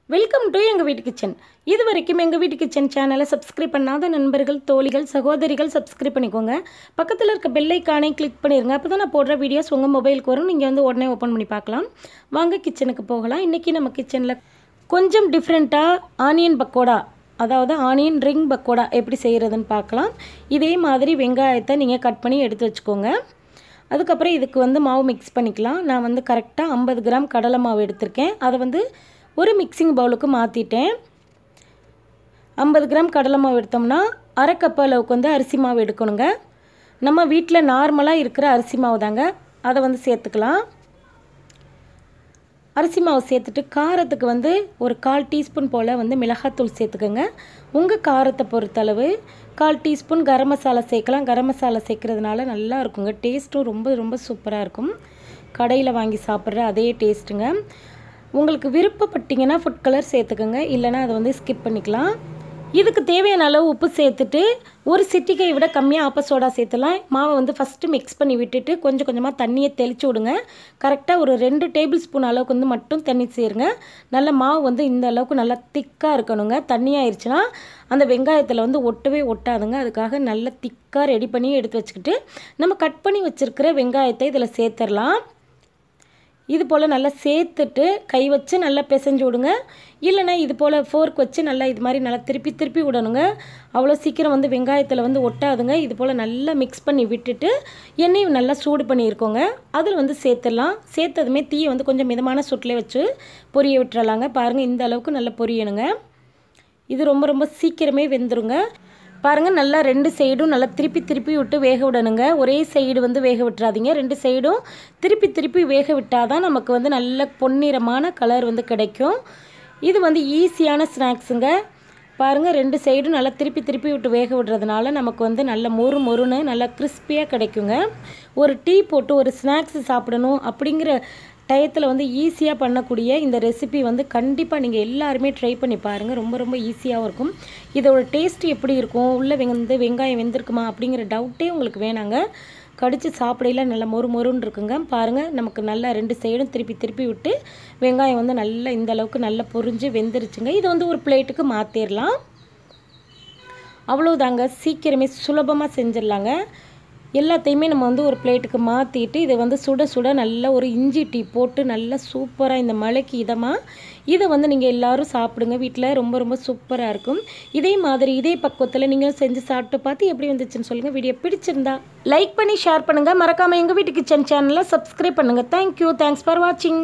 Welcome to எங்கள் வீட்டு kitchen. இது வரைக்கும் எங்கள் வீட்டு கிச்சன் சேனலை சப்ஸ்கிரைப் பண்ணாத நண்பர்கள், தோழிகள், சகோதரிகள் சப்ஸ்கிரைப் பண்ணிக்கோங்க. பக்கத்தில் இருக்க பெல் ஐக்கானை கிளிக் பண்ணிடுங்க. அப்போ தான் நான் போடுற வீடியோஸ் உங்கள் மொபைலுக்கு வரும். நீங்கள் வந்து உடனே ஓப்பன் பண்ணி பார்க்கலாம். வாங்க கிச்சனுக்கு போகலாம். இன்றைக்கி நம்ம கிச்சனில் கொஞ்சம் டிஃப்ரெண்ட்டாக ஆனியன் பக்கோடா, அதாவது ஆனியன் ரிங் பக்கோடா எப்படி செய்கிறதுன்னு பார்க்கலாம். இதே மாதிரி வெங்காயத்தை நீங்கள் கட் பண்ணி எடுத்து வச்சுக்கோங்க. அதுக்கப்புறம் இதுக்கு வந்து மாவு மிக்ஸ் பண்ணிக்கலாம். நான் வந்து கரெக்டாக 50 கிராம் கடலை மாவு எடுத்திருக்கேன். அதை வந்து ஒரு மிக்சிங் பவுலுக்கு மாற்றிட்டேன். 50 கிராம் கடலை மாவு எடுத்தோம்னா அரை கப் அளவுக்கு வந்து அரிசி மாவு எடுக்கணுங்க. நம்ம வீட்டில் நார்மலாக இருக்கிற அரிசி மாவு தாங்க, அதை வந்து சேர்த்துக்கலாம். அரிசி மாவு சேர்த்துட்டு காரத்துக்கு வந்து ஒரு 1/4 டீஸ்பூன் போல் வந்து மிளகாத்தூள் சேர்த்துக்கோங்க. உங்கள் காரத்தை பொறுத்தளவு 1/4 டீஸ்பூன் கரம் மசாலா சேர்க்கலாம். கரம் மசாலா சேர்க்குறதுனால நல்லா இருக்குங்க, டேஸ்ட்டும் ரொம்ப ரொம்ப சூப்பராக இருக்கும். கடையில் வாங்கி சாப்பிட்ற அதே டேஸ்ட்டுங்க. உங்களுக்கு விருப்பப்பட்டீங்கன்னா ஃபுட் கலர் சேர்த்துக்கோங்க, இல்லைனா அதை வந்து ஸ்கிப் பண்ணிக்கலாம். இதுக்கு தேவையான அளவு உப்பு சேர்த்துட்டு ஒரு சிட்டிகையை விட கம்மியாக ஆப்ப சோடா சேர்த்துலாம். மாவை வந்து ஃபஸ்ட்டு மிக்ஸ் பண்ணி விட்டுட்டு கொஞ்சம் கொஞ்சமாக தண்ணியை தெளித்து விடுங்க. கரெக்டாக ஒரு 2 டேபிள் ஸ்பூன் அளவுக்கு வந்து மட்டும் தண்ணி சேருங்க. நல்ல மாவு வந்து இந்த அளவுக்கு நல்லா திக்காக இருக்கணுங்க. தண்ணியாகிடுச்சுன்னா அந்த வெங்காயத்தில் வந்து ஒட்டவே ஒட்டாதுங்க. அதுக்காக நல்லா திக்காக ரெடி பண்ணி எடுத்து வச்சுக்கிட்டு நம்ம கட் பண்ணி வச்சுருக்கிற வெங்காயத்தை இதில் சேர்த்துடலாம். இது போல் நல்லா சேர்த்துட்டு கை வச்சு நல்லா பிசைஞ்சு விடுங்க. இல்லைனா இது போல் ஃபோர்க் வச்சு நல்லா இது மாதிரி நல்லா திருப்பி திருப்பி விடணுங்க. அவ்வளோ சீக்கிரம் வந்து வெங்காயத்தில் வந்து ஒட்டாதுங்க. இது போல் நல்லா மிக்ஸ் பண்ணி விட்டுட்டு எண்ணெய் நல்லா சூடு பண்ணியிருக்கோங்க, அதில் வந்து சேர்த்துடலாம். சேர்த்ததுமே தீயை வந்து கொஞ்சம் மிதமான சூட்டிலே வச்சு பொரிய விட்டுறலாங்க. பாருங்கள், இந்த அளவுக்கு நல்லா பொரியணுங்க. இது ரொம்ப ரொம்ப சீக்கிரமே வெந்துருங்க. பாருங்கள், நல்லா 2 சைடும் நல்லா திருப்பி திருப்பி விட்டு வேக விடணுங்க. ஒரே சைடு வந்து வேக விட்டுறாதீங்க. 2 சைடும் திருப்பி திருப்பி வேக விட்டால் தான் நமக்கு வந்து நல்ல பொன்னிறமான கலர் வந்து கிடைக்கும். இது வந்து ஈஸியான ஸ்நாக்ஸுங்க. பாருங்கள், 2 சைடும் நல்லா திருப்பி திருப்பி விட்டு வேக விடுறதுனால நமக்கு வந்து நல்ல மொறு மொறுன்னு நல்லா கிறிஸ்பியாக கிடைக்குங்க. ஒரு டீ போட்டு ஒரு ஸ்நாக்ஸ் சாப்பிடணும் அப்படிங்கிற டயத்தில் வந்து ஈஸியாக பண்ணக்கூடிய இந்த ரெசிபி வந்து கண்டிப்பாக நீங்கள் எல்லாருமே ட்ரை பண்ணி பாருங்கள். ரொம்ப ரொம்ப ஈஸியாகவும் இருக்கும். இதோட டேஸ்ட் எப்படி இருக்கும், உள்ளே வந்து வெங்காயம் வெந்திருக்குமா அப்படிங்கிற டவுட்டே உங்களுக்கு வேணாங்க. கடித்து சாப்பிடையில நல்லா மொறு மொறுன்னு இருக்குங்க. பாருங்கள், நமக்கு நல்லா 2 சைடும் திருப்பி திருப்பி விட்டு வெங்காயம் வந்து நல்லா இந்த அளவுக்கு நல்லா பொரிஞ்சு வெந்துருச்சுங்க. இதை வந்து ஒரு பிளேட்டுக்கு மாற்றிடலாம். அவ்வளோதாங்க, சீக்கிரமே சுலபமாக செஞ்சிடலாங்க. எல்லாத்தையுமே நம்ம வந்து ஒரு பிளேட்டுக்கு மாற்றிட்டு இதை வந்து சுட சுட நல்லா ஒரு இஞ்சி டீ போட்டு நல்லா சூப்பராக இந்த மழைக்கு இதமாக இதை வந்து நீங்கள் எல்லோரும் சாப்பிடுங்க. வீட்டில் ரொம்ப ரொம்ப சூப்பராக இருக்கும். இதே மாதிரி இதே பக்குவத்தில் நீங்களும் செஞ்சு சாப்பிட்டு பார்த்து எப்படி வந்துச்சுன்னு சொல்லுங்கள். வீடியோ பிடிச்சிருந்தா லைக் பண்ணி ஷேர் பண்ணுங்கள். மறக்காமல் எங்கள் வீட்டு கிச்சன் சேனலை சப்ஸ்கிரைப் பண்ணுங்கள். தேங்க்யூ, தேங்க்ஸ் ஃபார் வாட்சிங்.